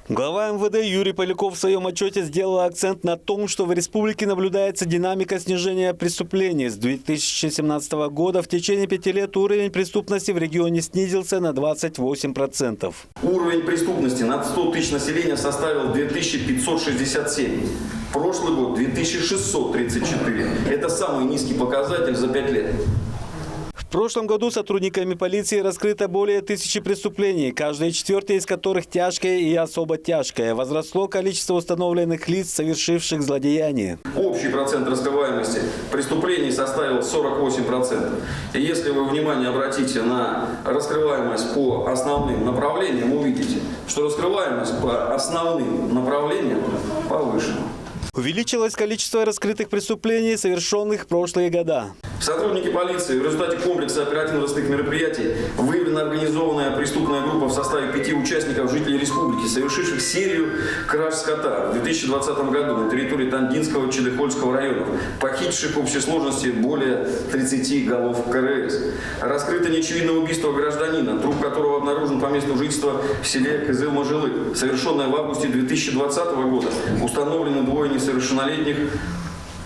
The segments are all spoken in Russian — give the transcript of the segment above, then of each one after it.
Глава МВД Юрий Поляков в своем отчете сделал акцент на том, что в республике наблюдается динамика снижения преступлений. С 2017 года в течение 5 лет уровень преступности в регионе снизился на 28%. Уровень преступности на 100 тысяч населения составил 2567. Прошлый год 2634. Это самый низкий показатель за 5 лет. В прошлом году сотрудниками полиции раскрыто более 1000 преступлений, каждое четвертое из которых тяжкое и особо тяжкое. Возросло количество установленных лиц, совершивших злодеяния. Общий процент раскрываемости преступлений составил 48%. И если вы внимание обратите на раскрываемость по основным направлениям, увидите, что раскрываемость по основным направлениям повышена. Увеличилось количество раскрытых преступлений, совершенных в прошлые года. Сотрудники полиции в результате комплекса оперативно-розыскных мероприятий выявлена организованная преступная группа в составе 5 участников жителей республики, совершивших серию краж скота в 2020 году на территории Тандинского и Чедыхольского районов, похитивших в общей сложности более 30 голов КРС. Раскрыто неочевидное убийство гражданина, труп которого обнаружен по месту жительства в селе Кызыл-Мажилык, совершенное в августе 2020 года. Установлены двое несовершеннолетних,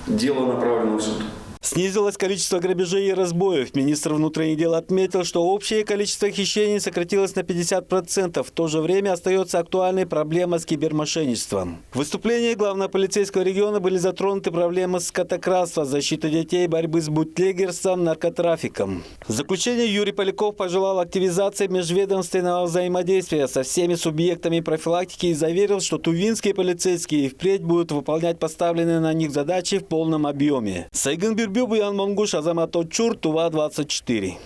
дело направлено в суд. Снизилось количество грабежей и разбоев. Министр внутренних дел отметил, что общее количество хищений сократилось на 50%. В то же время остается актуальной проблема с кибермошенничеством. В выступлении главного полицейского региона были затронуты проблемы скотокрадства, защиты детей, борьбы с бутлегерством, наркотрафиком. В заключение Юрий Поляков пожелал активизации межведомственного взаимодействия со всеми субъектами профилактики и заверил, что тувинские полицейские впредь будут выполнять поставленные на них задачи в полном объеме. Сайгын Бюян Монгуш, Азамат Очур, Тува 24.